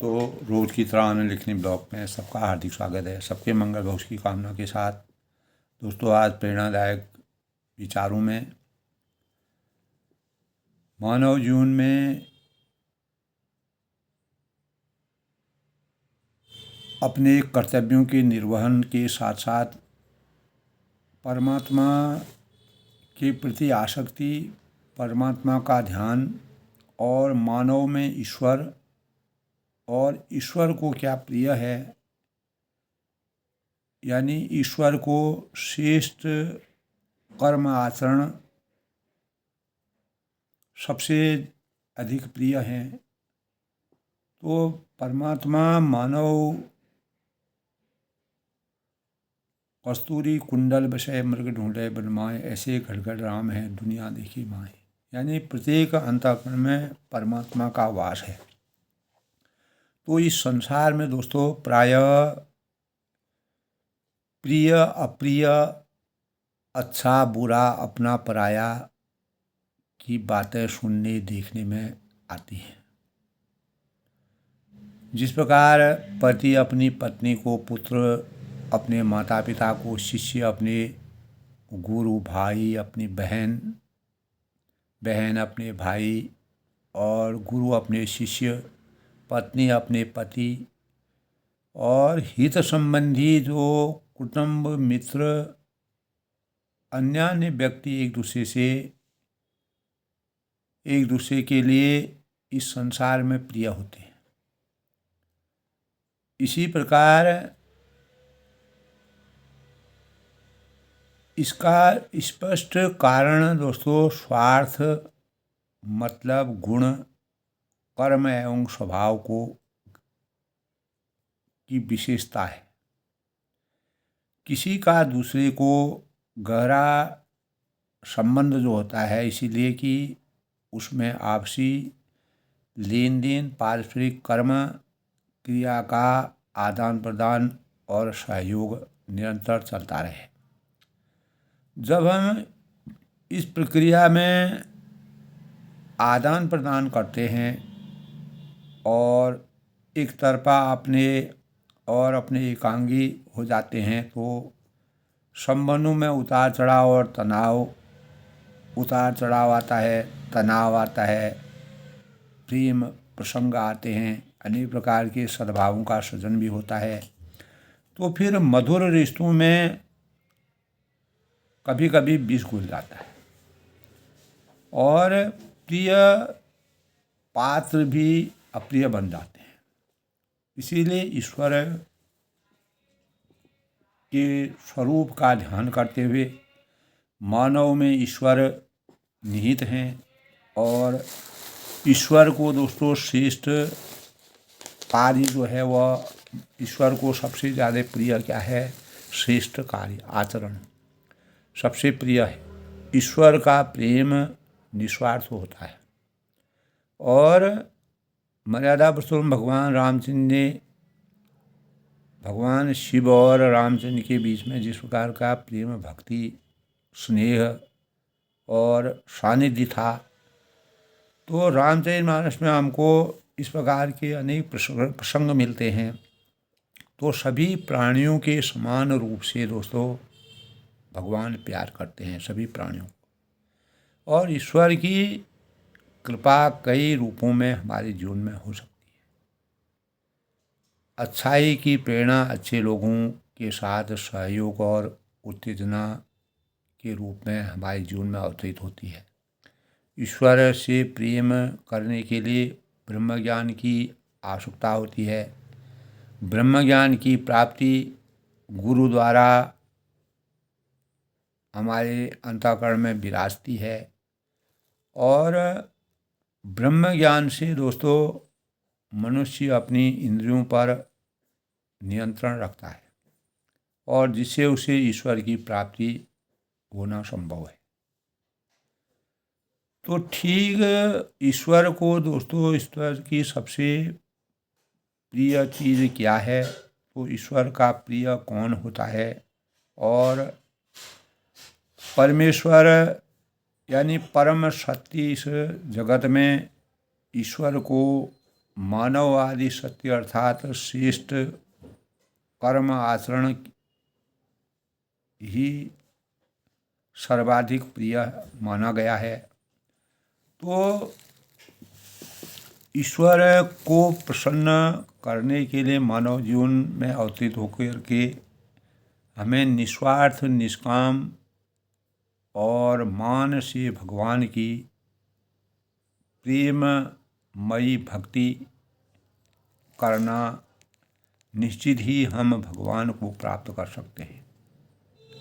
दोस्तों, रोज़ की तरह आने लिखने ब्लॉग में सबका हार्दिक स्वागत है। सबके मंगल भविष्य की कामना के साथ दोस्तों, आज प्रेरणादायक विचारों में मानव जीवन में अपने कर्तव्यों के निर्वहन के साथ साथ परमात्मा के प्रति आसक्ति, परमात्मा का ध्यान और मानव में ईश्वर और ईश्वर को क्या प्रिय है, यानी ईश्वर को श्रेष्ठ कर्म आचरण सबसे अधिक प्रिय हैं। तो परमात्मा मानव कस्तूरी कुंडल विषय मृग ढूंढे बनमाए, ऐसे घड़ राम है दुनिया देखी माए। यानी प्रत्येक अंतःकरण में परमात्मा का वास है। तो इस संसार में दोस्तों प्रायः प्रिय अप्रिय, अच्छा बुरा, अपना पराया की बातें सुनने देखने में आती हैं। जिस प्रकार पति अपनी पत्नी को, पुत्र अपने माता पिता को, शिष्य अपने गुरु, भाई अपनी बहन, बहन अपने भाई और गुरु अपने शिष्य, पत्नी अपने पति और हित संबंधी जो कुटुंब, मित्र, अन्य व्यक्ति एक दूसरे के लिए इस संसार में प्रिय होते हैं। इसी प्रकार इसका स्पष्ट कारण दोस्तों स्वार्थ, मतलब गुण, कर्म एवं स्वभाव की विशेषता है। किसी का दूसरे को गहरा संबंध जो होता है, इसीलिए कि उसमें आपसी लेन देन, पारस्परिक कर्म क्रिया का आदान प्रदान और सहयोग निरंतर चलता रहे। जब हम इस प्रक्रिया में आदान प्रदान करते हैं और एक तरफा अपने एकांगी हो जाते हैं, तो संबंधों में उतार चढ़ाव आता है, तनाव आता है, प्रेम प्रसंग आते हैं, अनेक प्रकार के सद्भावों का सृजन भी होता है। तो फिर मधुर रिश्तों में कभी कभी विष घुल जाता है और प्रिय पात्र भी अप्रिय बन जाते हैं। इसीलिए ईश्वर के स्वरूप का ध्यान करते हुए मानव में ईश्वर निहित हैं और ईश्वर को दोस्तों श्रेष्ठ कार्य जो है वह ईश्वर को सबसे ज़्यादा प्रिय क्या है? श्रेष्ठ कार्य आचरण सबसे प्रिय है। ईश्वर का प्रेम निस्वार्थ होता है और मर्यादा पुरुषोत्तम भगवान रामचंद्र ने भगवान शिव और रामचंद्र के बीच में जिस प्रकार का प्रेम, भक्ति, स्नेह और सानिध्य था, तो रामचरितमानस में हमको इस प्रकार के अनेक प्रसंग मिलते हैं। तो सभी प्राणियों के समान रूप से दोस्तों भगवान प्यार करते हैं सभी प्राणियों को, और ईश्वर की कृपा कई रूपों में हमारे जीवन में हो सकती है। अच्छाई की प्रेरणा अच्छे लोगों के साथ सहयोग और उत्तेजना के रूप में हमारे जीवन में अवतरित होती है। ईश्वर से प्रेम करने के लिए ब्रह्म ज्ञान की आवश्यकता होती है। ब्रह्म ज्ञान की प्राप्ति गुरु द्वारा हमारे अंतःकरण में विराजती है और ब्रह्म ज्ञान से दोस्तों मनुष्य अपनी इंद्रियों पर नियंत्रण रखता है और जिससे उसे ईश्वर की प्राप्ति होना संभव है। तो ठीक ईश्वर को दोस्तों, ईश्वर की सबसे प्रिय चीज़ क्या है? तो ईश्वर का प्रिय कौन होता है? और परमेश्वर यानी परम सत्य इस जगत में ईश्वर को मानववादी सत्य अर्थात श्रेष्ठ कर्म आचरण ही सर्वाधिक प्रिय माना गया है। तो ईश्वर को प्रसन्न करने के लिए मानव जीवन में अवतरित होकर के हमें निस्वार्थ निष्काम और मान से भगवान की प्रेममयी भक्ति करना निश्चित ही हम भगवान को प्राप्त कर सकते हैं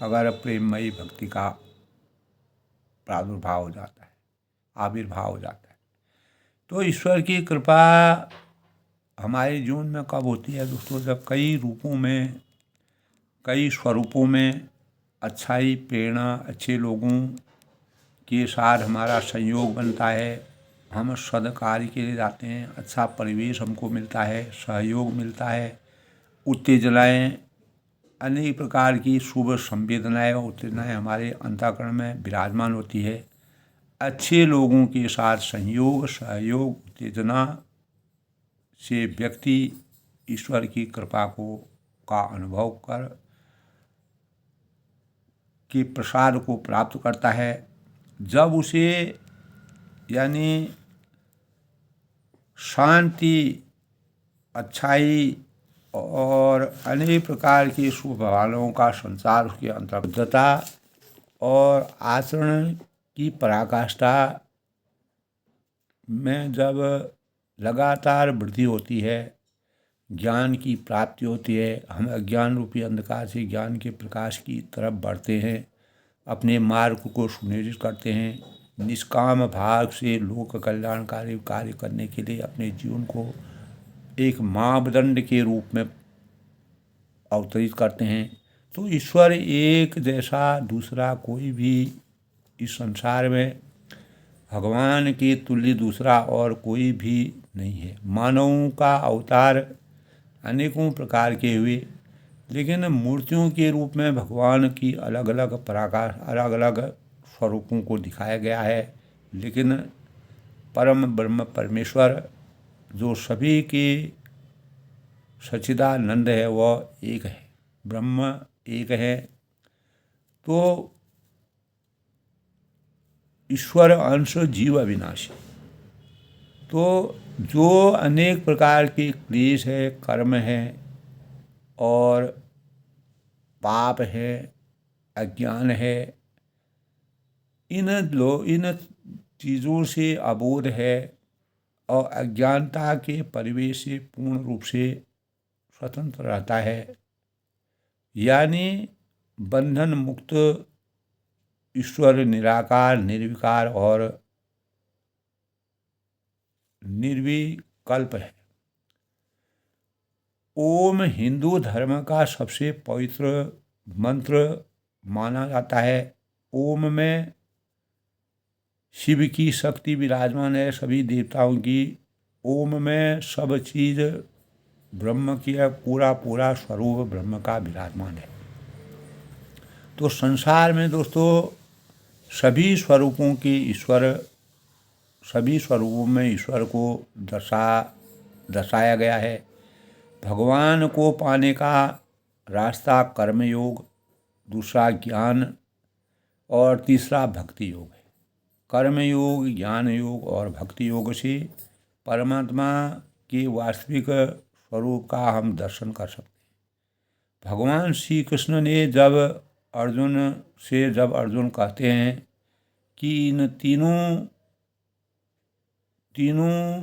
अगर प्रेममयी भक्ति का प्रादुर्भाव हो जाता है, आविर्भाव हो जाता है। तो ईश्वर की कृपा हमारे जीवन में कब होती है दोस्तों? जब कई रूपों में, कई स्वरूपों में अच्छाई, प्रेरणा, अच्छे लोगों के साथ हमारा संयोग बनता है, हम सद्कार्य के लिए जाते हैं, अच्छा परिवेश हमको मिलता है, सहयोग मिलता है, उत्तेजनाएँ, अनेक प्रकार की शुभ संवेदनाएँ और उत्तेजनाएँ हमारे अंतःकरण में विराजमान होती है। अच्छे लोगों के साथ संयोग, सहयोग, उत्तेजना से व्यक्ति ईश्वर की कृपा का अनुभव कर के प्रसाद को प्राप्त करता है। जब उसे यानी शांति, अच्छाई और अनेक प्रकार की शुभ भावनाओं का संचार उसके अंतर्गतता और आचरण की पराकाष्ठा में जब लगातार वृद्धि होती है, ज्ञान की प्राप्ति होती है, हम अज्ञान रूपी अंधकार से ज्ञान के प्रकाश की तरफ बढ़ते हैं, अपने मार्ग को सुनिश्चित करते हैं, निष्काम भाव से लोक कल्याणकारी कार्य करने के लिए अपने जीवन को एक मापदंड के रूप में अवतरित करते हैं। तो ईश्वर एक जैसा दूसरा कोई भी इस संसार में भगवान के तुल्य दूसरा और कोई भी नहीं है। मानवों का अवतार अनेकों प्रकार के हुए, लेकिन मूर्तियों के रूप में भगवान की अलग अलग पराकार, अलग अलग स्वरूपों को दिखाया गया है। लेकिन परम ब्रह्म परमेश्वर जो सभी के सच्चिदानंद है वह एक है, ब्रह्म एक है। तो ईश्वर अंश जीव अविनाशी। तो जो अनेक प्रकार के क्लेश है, कर्म है और पाप है, अज्ञान है, इन चीज़ों से अबोध है और अज्ञानता के परिवेश से पूर्ण रूप से स्वतंत्र रहता है, यानी बंधन मुक्त ईश्वर निराकार, निर्विकार और निर्विकल्प है। ओम हिंदू धर्म का सबसे पवित्र मंत्र माना जाता है। ओम में शिव की शक्ति विराजमान है, सभी देवताओं की। ओम में सब चीज़ ब्रह्म की है, पूरा स्वरूप ब्रह्म का विराजमान है। तो संसार में दोस्तों सभी स्वरूपों की ईश्वर, सभी स्वरूपों में ईश्वर को दर्शाया गया है। भगवान को पाने का रास्ता कर्मयोग, दूसरा ज्ञान और तीसरा भक्ति योग है। कर्मयोग, ज्ञान योग और भक्ति योग से परमात्मा के वास्तविक स्वरूप का हम दर्शन कर सकते हैं। भगवान श्री कृष्ण ने जब अर्जुन कहते हैं कि इन तीनों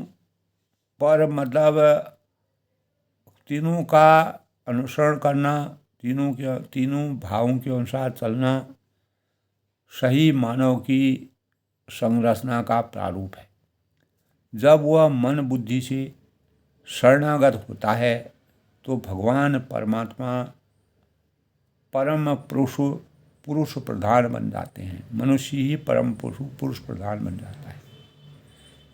पर मतलब तीनों का अनुसरण करना, तीनों भावों के अनुसार चलना सही मानव की संरचना का प्रारूप है। जब वह मन बुद्धि से शरणागत होता है तो भगवान परमात्मा परम पुरुष प्रधान बन जाते हैं। मनुष्य ही परम पुरुष प्रधान बन जाता है,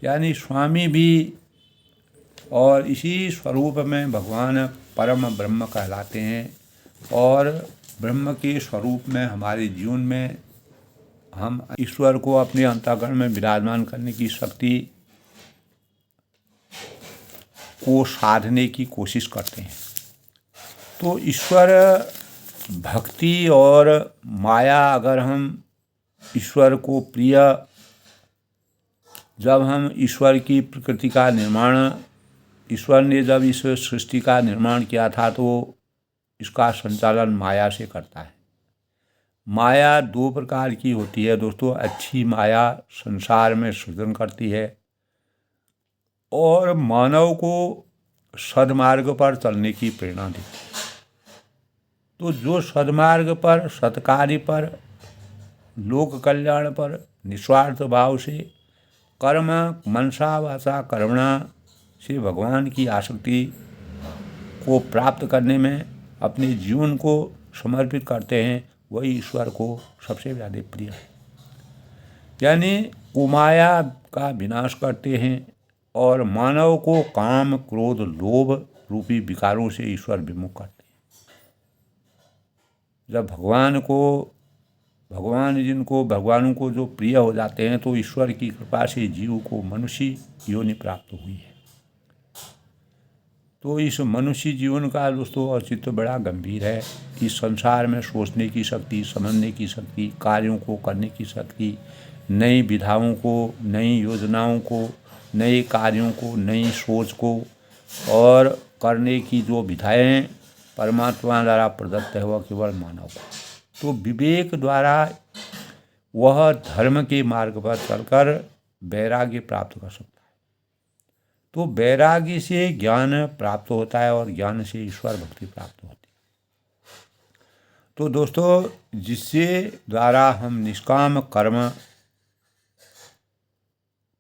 यानी स्वामी भी। और इसी स्वरूप में भगवान परम ब्रह्म कहलाते हैं। और ब्रह्म के स्वरूप में हमारे जीवन में हम ईश्वर को अपने अंतःकरण में विराजमान करने की शक्ति को साधने की कोशिश करते हैं। तो ईश्वर भक्ति और माया, अगर हम ईश्वर को प्रिय, जब हम ईश्वर की प्रकृति का निर्माण, ईश्वर ने जब इस सृष्टि का निर्माण किया था तो इसका संचालन माया से करता है। माया दो प्रकार की होती है दोस्तों। अच्छी माया संसार में सृजन करती है और मानव को सद्मार्ग पर चलने की प्रेरणा देती है। तो जो सद्मार्ग पर, सत्कार्य पर, लोक कल्याण पर निस्वार्थ भाव से कर्म मनसा वाचा कर्मणा से भगवान की आसक्ति को प्राप्त करने में अपने जीवन को समर्पित करते हैं, वही ईश्वर को सबसे ज़्यादा प्रिय है। यानी कुमाया का विनाश करते हैं और मानव को काम क्रोध लोभ रूपी विकारों से ईश्वर विमुख करते हैं। जब भगवानों को जो प्रिय हो जाते हैं तो ईश्वर की कृपा से जीव को मनुष्य योनि प्राप्त हुई है। तो इस मनुष्य जीवन का दोस्तों औचित्य बड़ा गंभीर है। इस संसार में सोचने की शक्ति, समझने की शक्ति, कार्यों को करने की शक्ति, नई विधाओं को, नई योजनाओं को, नए कार्यों को, नई सोच को और करने की जो विधाएं परमात्मा द्वारा प्रदत्त है वह केवल मानव को। तो विवेक द्वारा वह धर्म के मार्ग पर चलकर वैराग्य प्राप्त कर सकता है। तो वैराग्य से ज्ञान प्राप्त होता है और ज्ञान से ईश्वर भक्ति प्राप्त होती है। तो दोस्तों जिससे द्वारा हम निष्काम कर्म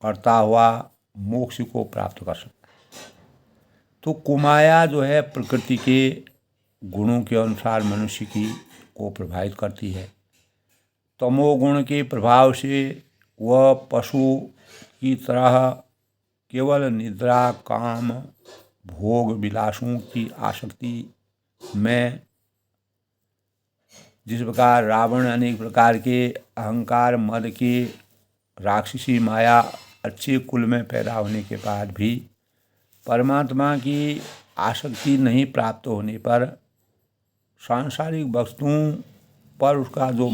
करता हुआ मोक्ष को प्राप्त कर सकते हैं। तो कुमाया जो है प्रकृति के गुणों के अनुसार मनुष्य को प्रभावित करती है। तमोगुण के प्रभाव से वह पशु की तरह केवल निद्रा, काम, भोग विलासों की आसक्ति में, जिस प्रकार रावण अनेक प्रकार के अहंकार मद के राक्षसी माया अच्छे कुल में पैदा होने के बाद भी परमात्मा की आसक्ति नहीं प्राप्त होने पर सांसारिक वस्तुओं पर उसका जो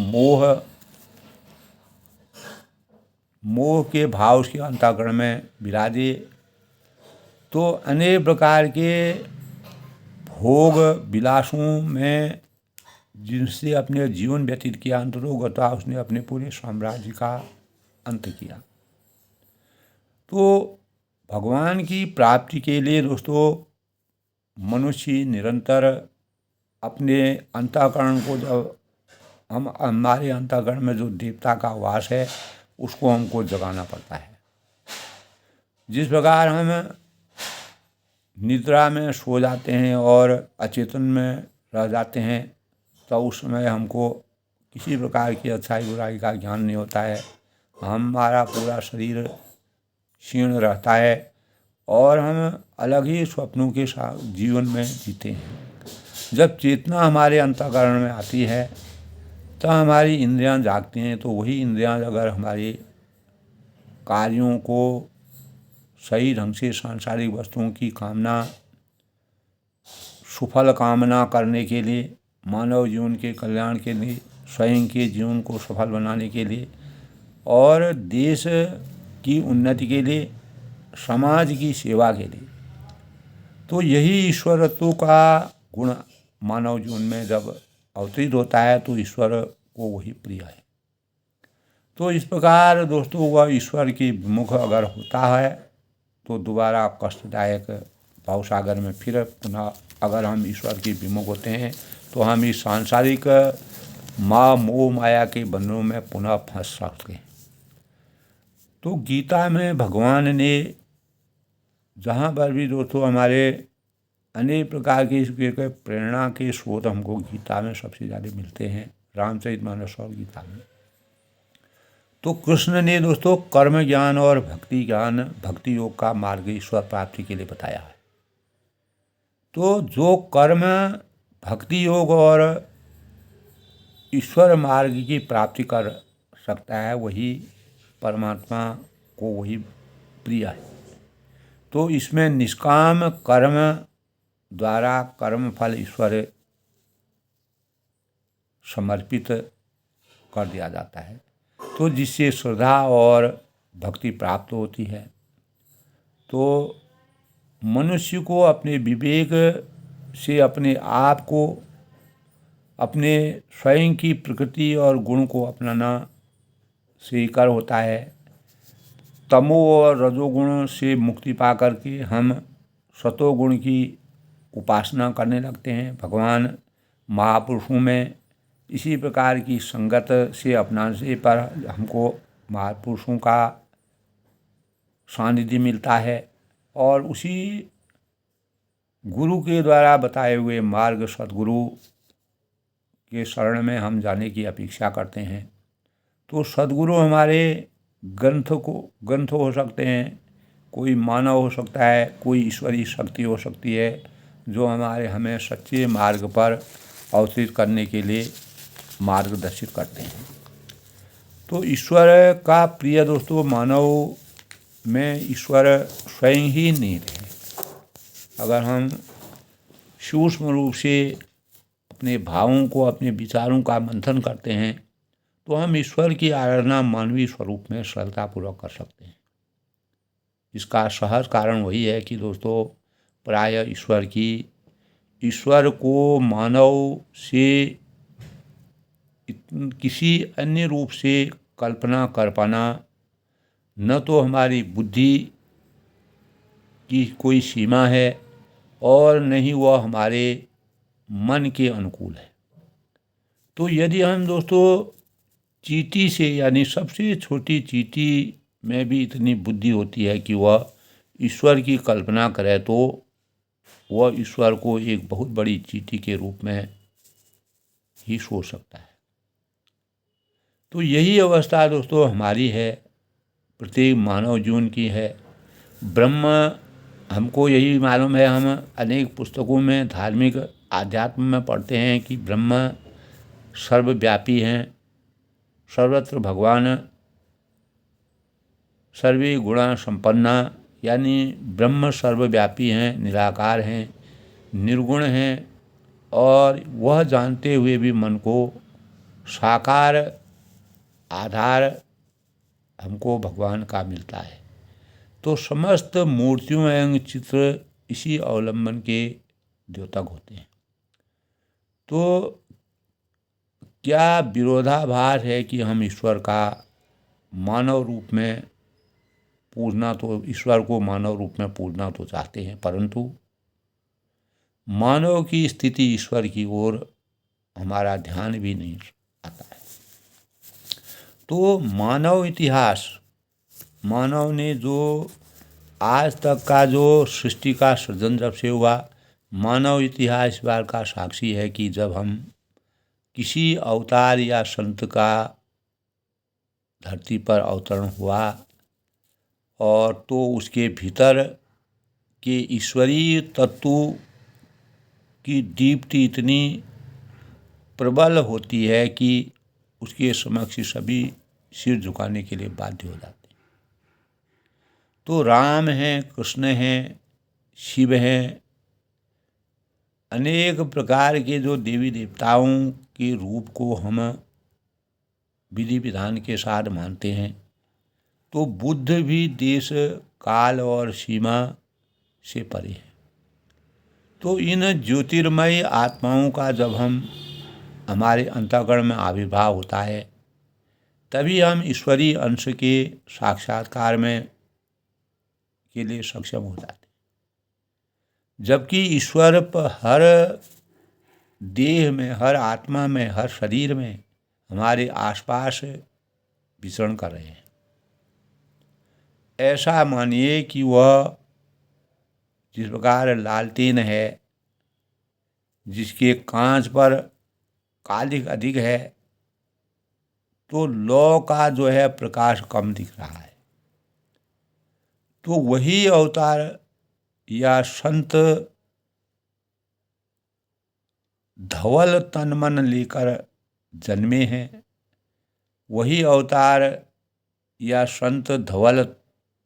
मोह के भाव उसके अंतःकरण में विराजे, तो अनेक प्रकार के भोग विलासों में जिनसे अपने जीवन व्यतीत किया, अंततोगता उसने अपने पूरे साम्राज्य का अंत किया। तो भगवान की प्राप्ति के लिए दोस्तों मनुष्य निरंतर अपने अंतःकरण को, जब हमारे अंतःकरण में जो देवता का वास है उसको हमको जगाना पड़ता है। जिस प्रकार हम निद्रा में सो जाते हैं और अचेतन में रह जाते हैं तो उस समय हमको किसी प्रकार की अच्छाई बुराई का ज्ञान नहीं होता है। हमारा पूरा शरीर क्षीण रहता है और हम अलग ही स्वप्नों के साथ जीवन में जीते हैं। जब चेतना हमारे अंतःकरण में आती है तो हमारी इंद्रियां जागती हैं। तो वही इंद्रियां अगर हमारे कार्यों को सही ढंग से सांसारिक वस्तुओं की कामना, सुफल कामना करने के लिए, मानव जीवन के कल्याण के लिए, स्वयं के जीवन को सफल बनाने के लिए और देश की उन्नति के लिए, समाज की सेवा के लिए, तो यही ईश्वरत्व का गुण मानव जीवन में जब अवतरित होता है तो ईश्वर को वही प्रिय है। तो इस प्रकार दोस्तों वह ईश्वर की विमुख अगर होता है तो दोबारा कष्टदायक भवसागर में फिर पुनः अगर हम ईश्वर की विमुख होते हैं तो हम इस सांसारिक मोह माया के बंधनों में पुनः फंस सकते हैं। तो गीता में भगवान ने जहाँ पर भी दोस्तों हमारे अनेक प्रकार की प्रेरणा के स्रोत हमको गीता में सबसे ज़्यादा मिलते हैं, रामचरितमानस और गीता में। तो कृष्ण ने दोस्तों कर्म ज्ञान और भक्ति ज्ञान, भक्ति योग का मार्ग ईश्वर प्राप्ति के लिए बताया है। तो जो कर्म, भक्ति योग और ईश्वर मार्ग की प्राप्ति कर सकता है वही परमात्मा को वही प्रिय है। तो इसमें निष्काम कर्म द्वारा कर्म फल ईश्वर समर्पित कर दिया जाता है, तो जिससे श्रद्धा और भक्ति प्राप्त होती है। तो मनुष्य को अपने विवेक से अपने आप को, अपने स्वयं की प्रकृति और गुण को अपनाना स्वीकार होता है। तमो और रजोगुण से मुक्ति पा करके हम सतोगुण की उपासना करने लगते हैं। भगवान महापुरुषों में इसी प्रकार की संगत से अपनाने पर हमको महापुरुषों का सानिध्य मिलता है और उसी गुरु के द्वारा बताए हुए मार्ग सद्गुरु के शरण में हम जाने की अपेक्षा करते हैं। तो सद्गुरु हमारे ग्रंथ हो सकते हैं, कोई मानव हो सकता है, कोई ईश्वरीय शक्ति हो सकती है, जो हमें सच्चे मार्ग पर अवतरित करने के लिए मार्गदर्शित करते हैं। तो ईश्वर का प्रिय दोस्तों, मानव में ईश्वर स्वयं ही निहित है। अगर हम सूक्ष्म रूप से अपने भावों को, अपने विचारों का मंथन करते हैं तो हम ईश्वर की आराधना मानवीय स्वरूप में श्रद्धापूर्वक कर सकते हैं। इसका सहज कारण वही है कि दोस्तों, प्राय ईश्वर को मानव से किसी अन्य रूप से कल्पना कर पाना न तो हमारी बुद्धि की कोई सीमा है और न ही वह हमारे मन के अनुकूल है। तो यदि हम दोस्तों चींटी से, यानी सबसे छोटी चींटी में भी इतनी बुद्धि होती है कि वह ईश्वर की कल्पना करे, तो वह ईश्वर को एक बहुत बड़ी चींटी के रूप में ही सोच सकता है। तो यही अवस्था दोस्तों हमारी है, प्रत्येक मानव जीवन की है। ब्रह्म, हमको यही मालूम है, हम अनेक पुस्तकों में धार्मिक आध्यात्म में पढ़ते हैं कि ब्रह्म सर्वव्यापी हैं, सर्वत्र भगवान, सर्वे गुणा संपन्ना, यानी ब्रह्म सर्वव्यापी हैं, निराकार हैं, निर्गुण हैं और वह जानते हुए भी मन को साकार आधार हमको भगवान का मिलता है। तो समस्त मूर्तियों एवं चित्र इसी अवलंबन के द्योतक होते हैं। तो क्या विरोधाभास है कि हम ईश्वर का मानव रूप में पूजना, तो ईश्वर को मानव रूप में पूजना तो चाहते हैं, परंतु मानव की स्थिति ईश्वर की ओर हमारा ध्यान भी नहीं आता है। तो मानव इतिहास, मानव ने जो आज तक का जो सृष्टि का सृजन जब से हुआ, मानव इतिहास इस बार का साक्षी है कि जब हम किसी अवतार या संत का धरती पर अवतरण हुआ और तो उसके भीतर के ईश्वरीय तत्व की दीप्ति इतनी प्रबल होती है कि उसके समक्ष सभी सिर झुकाने के लिए बाध्य हो जाते हैं। तो राम हैं, कृष्ण हैं, शिव हैं, अनेक प्रकार के जो देवी देवताओं के रूप को हम विधि विधान के साथ मानते हैं। तो बुद्ध भी देश, काल और सीमा से परे है। तो इन ज्योतिर्मय आत्माओं का जब हमारे अंतःकरण में आविर्भाव होता है, तभी हम ईश्वरीय अंश के साक्षात्कार में के लिए सक्षम हो जाते हैं। जबकि ईश्वर हर देह में, हर आत्मा में, हर शरीर में हमारे आसपास विचरण कर रहे हैं। ऐसा मानिए कि वह जिस प्रकार लालटेन है, जिसके कांच पर कालिक अधिक है, तो लौ का जो है प्रकाश कम दिख रहा है। तो वही अवतार या संत धवल तन मन लेकर जन्मे हैं। वही अवतार या संत धवल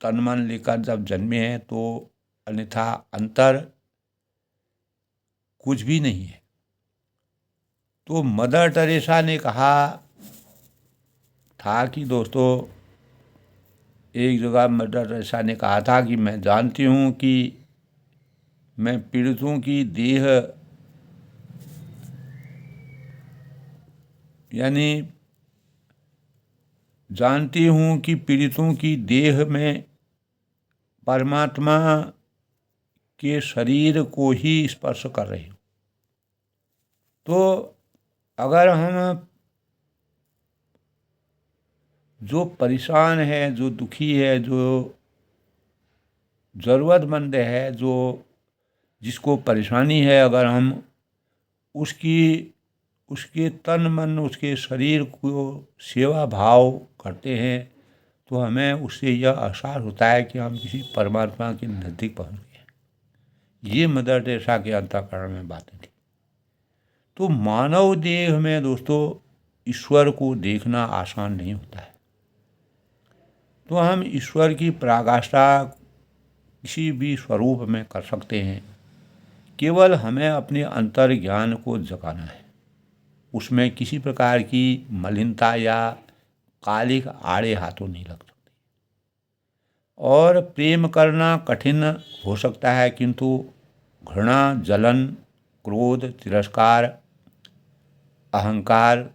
तन मन लेकर जब जन्मे हैं, तो अन्यथा अंतर कुछ भी नहीं है। तो मदर टेरेसा ने कहा था कि दोस्तों, एक जगह मदर टेरेसा ने कहा था कि मैं जानती हूँ कि मैं पीड़ितों की देह यानी जानती हूँ कि पीड़ितों की देह में परमात्मा के शरीर को ही स्पर्श कर रही हूँ। तो अगर हम जो परेशान है, जो दुखी है, जो ज़रूरतमंद है, जो जिसको परेशानी है, अगर हम उसके तन मन, उसके शरीर को सेवा भाव करते हैं तो हमें उससे यह एहसास होता है कि हम किसी परमात्मा के नज़दीक पहुँच गए। ये मदर टेरेसा के अंतःकरण में बातें थी। तो मानव देह में दोस्तों ईश्वर को देखना आसान नहीं होता है। तो हम ईश्वर की पराकाष्ठा किसी भी स्वरूप में कर सकते हैं, केवल हमें अपने अंतर ज्ञान को जगाना है। उसमें किसी प्रकार की मलिनता या कालिक आड़े हाथों नहीं लग सकती। और प्रेम करना कठिन हो सकता है, किंतु घृणा, जलन, क्रोध, तिरस्कार, अहंकार,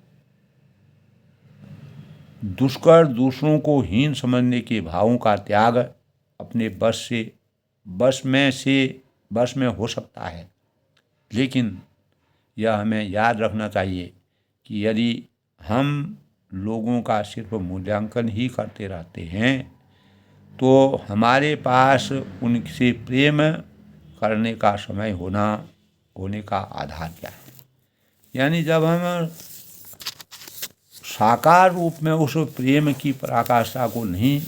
दुष्कर, दूसरों को हीन समझने के भावों का त्याग अपने बस में हो सकता है। लेकिन यह हमें याद रखना चाहिए कि यदि हम लोगों का सिर्फ मूल्यांकन ही करते रहते हैं तो हमारे पास उनसे प्रेम करने का समय होने का आधार क्या है। यानी जब हम साकार रूप में उस प्रेम की पराकाष्ठा को नहीं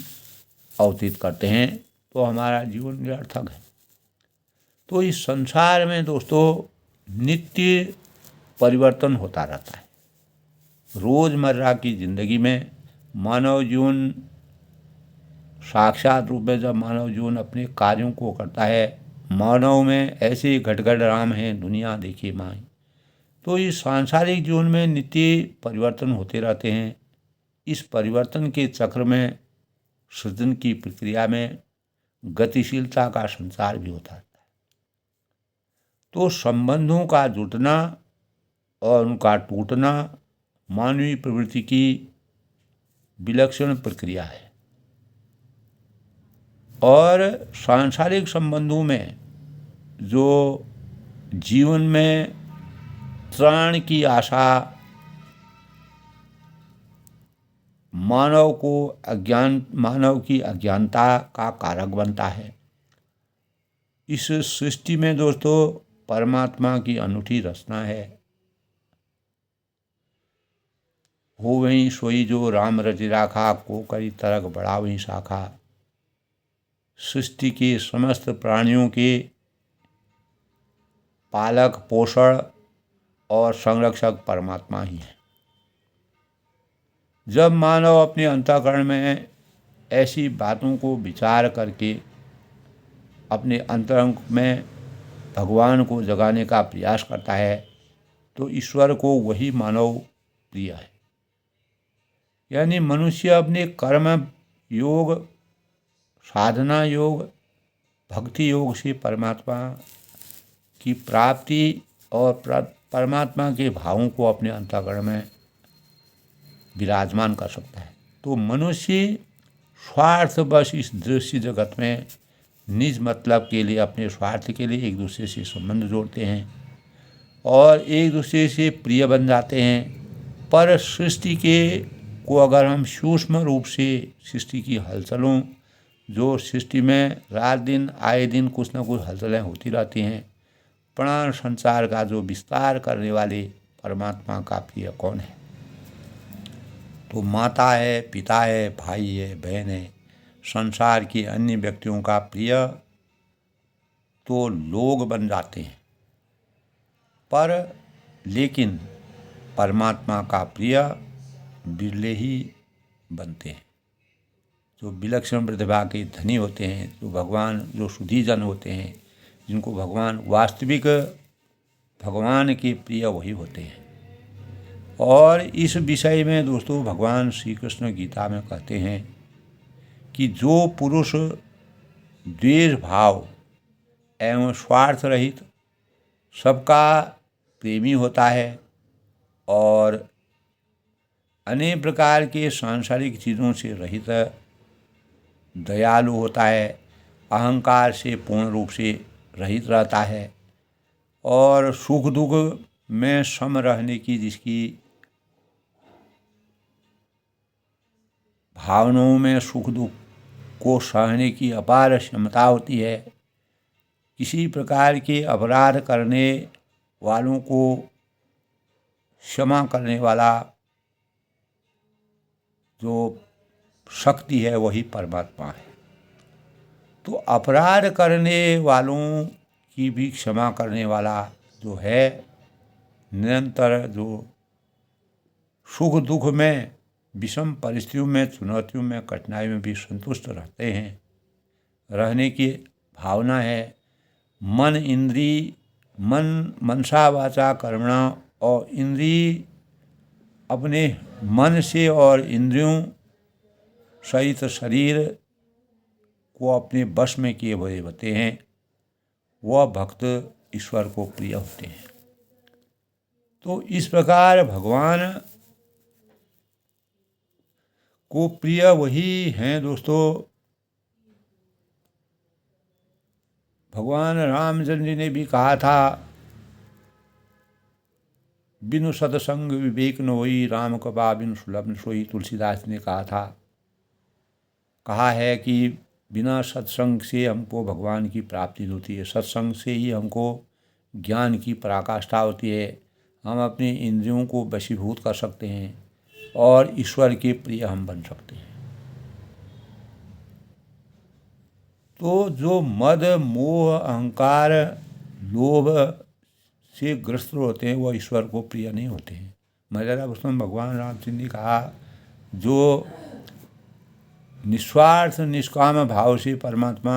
अवतीत करते हैं तो हमारा जीवन निरर्थक है। तो इस संसार में दोस्तों नित्य परिवर्तन होता रहता है। रोज़मर्रा की ज़िंदगी में मानव जीवन साक्षात रूप में जब मानव जीवन अपने कार्यों को करता है, मानव में ऐसे घटघट राम हैं दुनिया देखी माई। तो इस सांसारिक जीवन में नित्य परिवर्तन होते रहते हैं। इस परिवर्तन के चक्र में सृजन की प्रक्रिया में गतिशीलता का संचार भी होता है। तो संबंधों का जुटना और उनका टूटना मानवीय प्रवृत्ति की विलक्षण प्रक्रिया है। और सांसारिक संबंधों में जो जीवन में त्राण की आशा मानव की अज्ञानता का कारक बनता है। इस सृष्टि में दोस्तों परमात्मा की अनूठी रचना है। हो वहीं सोई जो राम रचि राखा, को करी तरक बड़ा वहीं शाखा। सृष्टि के समस्त प्राणियों के पालक, पोषण और संरक्षक परमात्मा ही है। जब मानव अपने अंतःकरण में ऐसी बातों को विचार करके अपने अंतरंग में भगवान को जगाने का प्रयास करता है तो ईश्वर को वही मानव प्रिय है। यानी मनुष्य अपने कर्म योग, साधना योग, भक्ति योग से परमात्मा की प्राप्ति और परमात्मा के भावों को अपने अंतःकरण में विराजमान कर सकता है। तो मनुष्य स्वार्थवश इस दृश्य जगत में निज मतलब के लिए, अपने स्वार्थ के लिए एक दूसरे से संबंध जोड़ते हैं और एक दूसरे से प्रिय बन जाते हैं। पर सृष्टि को अगर हम सूक्ष्म रूप से सृष्टि की हलचलों, जो सृष्टि में रात दिन आए दिन कुछ न कुछ हलचलें होती रहती हैं, प्राण संसार का जो विस्तार करने वाले परमात्मा का प्रिय कौन है? तो माता है, पिता है, भाई है, बहन है। संसार के अन्य व्यक्तियों का प्रिय तो लोग बन जाते हैं, लेकिन परमात्मा का प्रिय बिरले ही बनते हैं। जो विलक्षण प्रतिभा के धनी होते हैं, जो भगवान, जो शुद्धिजन होते हैं, जिनको भगवान वास्तविक भगवान के प्रिय वही होते हैं। और इस विषय में दोस्तों भगवान श्री कृष्ण गीता में कहते हैं कि जो पुरुष द्वेष भाव एवं स्वार्थ रहित सबका प्रेमी होता है और अनेक प्रकार के सांसारिक चीज़ों से रहित दयालु होता है, अहंकार से पूर्ण रूप से रहित रहता है और सुख दुख में सम रहने की जिसकी भावनाओं में सुख दुख को सहने की अपार क्षमता होती है, किसी प्रकार के अपराध करने वालों को क्षमा करने वाला जो शक्ति है वही परमात्मा है। तो अपराध करने वालों की भी क्षमा करने वाला जो है, निरंतर जो सुख दुख में, विषम परिस्थितियों में, चुनौतियों में, कठिनाइयों में भी संतुष्ट रहते हैं, रहने की भावना है। मन मनसा वाचा कर्मणा, और इंद्रिय अपने मन से और इंद्रियों सहित शरीर को अपने वश में किए हुए होते हैं, वह भक्त ईश्वर को प्रिय होते हैं। तो इस प्रकार भगवान को प्रिय वही हैं दोस्तों। भगवान रामचंद्र जी ने भी कहा था, बिनु सत्संग विवेक न होई, राम कृपा बिनु सुलभ न सोई। तुलसीदास ने कहा है कि बिना सत्संग से हमको भगवान की प्राप्ति होती है, सत्संग से ही हमको ज्ञान की पराकाष्ठा होती है, हम अपने इंद्रियों को वशीभूत कर सकते हैं और ईश्वर के प्रिय हम बन सकते हैं। तो जो मद मोह अहंकार लोभ से ग्रस्त होते हैं वह ईश्वर को प्रिय नहीं होते हैं। मर्यादा पुरुषोत्तम भगवान रामचंद्र ने कहा, जो निस्वार्थ निष्काम भाव से परमात्मा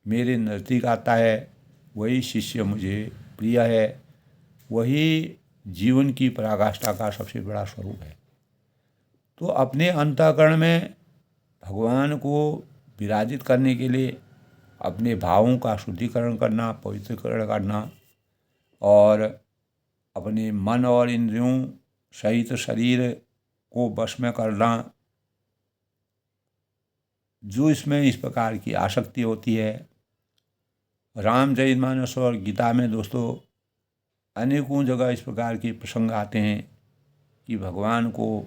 मेरे नज़दीक आता है वही शिष्य मुझे प्रिय है, वही जीवन की पराकाष्ठा का सबसे बड़ा स्वरूप है। तो अपने अंतःकरण में भगवान को विराजित करने के लिए अपने भावों का शुद्धिकरण करना, पवित्रीकरण करना और अपने मन और इंद्रियों सहित शरीर को वश में करना, जो इसमें इस प्रकार की आसक्ति होती है। रामचरितमानस और गीता में दोस्तों अनेकों जगह इस प्रकार के प्रसंग आते हैं कि भगवान को,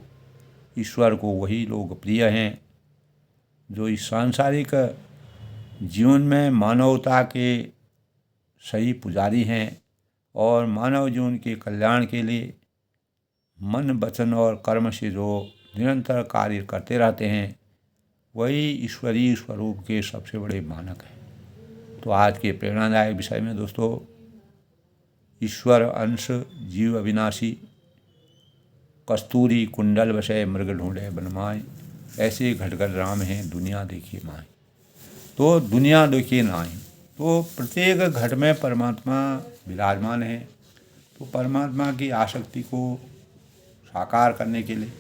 ईश्वर को वही लोग प्रिय हैं जो इस सांसारिक जीवन में मानवता के सही पुजारी हैं और मानव जीवन के कल्याण के लिए मन वचन और कर्म से जो निरंतर कार्य करते रहते हैं, वही ईश्वरीय स्वरूप के सबसे बड़े मानक हैं। तो आज के प्रेरणादायक विषय में दोस्तों, ईश्वर अंश जीव अविनाशी, कस्तूरी कुंडल बसे मृग ढूंढे बनमाए, ऐसे घटघट राम हैं दुनिया देखिए माए। तो दुनिया देखिए नाई, तो प्रत्येक घट में परमात्मा विराजमान है। तो परमात्मा की आसक्ति को साकार करने के लिए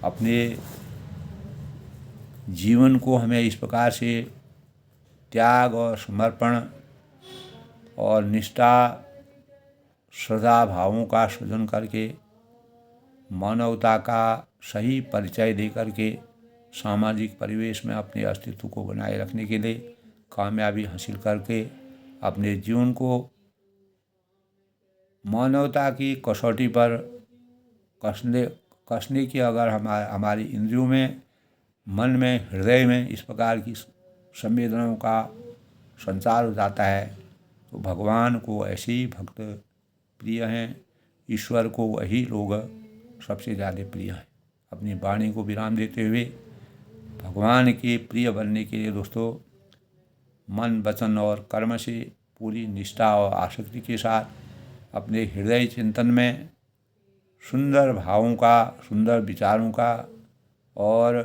अपने जीवन को हमें इस प्रकार से त्याग और समर्पण और निष्ठा श्रद्धा भावों का सृजन करके मानवता का सही परिचय दे करके सामाजिक परिवेश में अपने अस्तित्व को बनाए रखने के लिए कामयाबी हासिल करके अपने जीवन को मानवता की कसौटी पर कसने की अगर हमारी इंद्रियों में, मन में, हृदय में इस प्रकार की संवेदनाओं का संचार हो जाता है तो भगवान को ऐसे ही भक्त प्रिय हैं, ईश्वर को वही लोग सबसे ज़्यादा प्रिय हैं। अपनी वाणी को विराम देते हुए भगवान के प्रिय बनने के लिए दोस्तों मन वचन और कर्म से पूरी निष्ठा और आसक्ति के साथ अपने हृदय चिंतन में सुंदर भावों का, सुंदर विचारों का और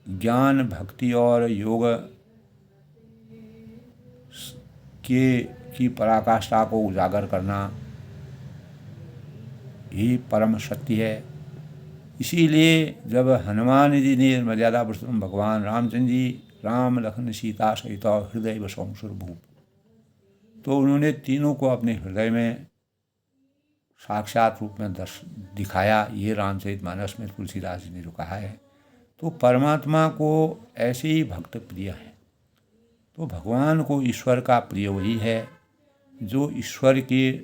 ज्ञान, भक्ति और योग की पराकाष्ठा को उजागर करना ही परम सत्य है। इसीलिए जब हनुमान जी ने मर्यादा पुरुषोत्तम भगवान रामचंद्र जी राम लखन सीता सहित हृदय बसों सुरभूप, तो उन्होंने तीनों को अपने हृदय में साक्षात रूप में दिखाया। ये रामचरितमानस में तुलसीदास जी ने जो कहा है, तो परमात्मा को ऐसे ही भक्त प्रिय है। तो भगवान को ईश्वर का प्रिय वही है जो ईश्वर के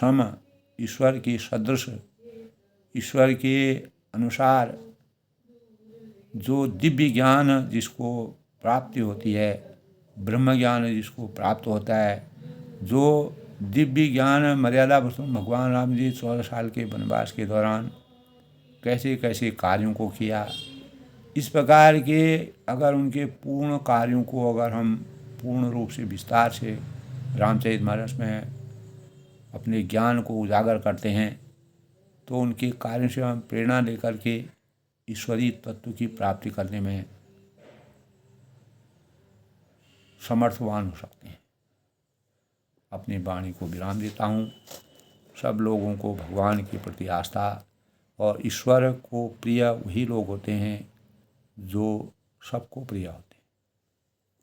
सम, ईश्वर के सदृश, ईश्वर के अनुसार जो दिव्य ज्ञान जिसको प्राप्ति होती है, ब्रह्म ज्ञान जिसको प्राप्त होता है, जो दिव्य ज्ञान मर्यादा पुरुषोत्तम भगवान राम जी 14 साल के वनवास के दौरान कैसे कैसे कार्यों को किया, इस प्रकार के अगर उनके पूर्ण कार्यों को अगर हम पूर्ण रूप से विस्तार से रामचरितमानस में अपने ज्ञान को उजागर करते हैं, तो उनके कार्यों से हम प्रेरणा लेकर के ईश्वरीय तत्व की प्राप्ति करने में समर्थवान हो सकते हैं। अपनी वाणी को विराम देता हूँ। सब लोगों को भगवान के प्रति आस्था और ईश्वर को प्रिय वही लोग होते हैं जो सबको प्रिय होते हैं।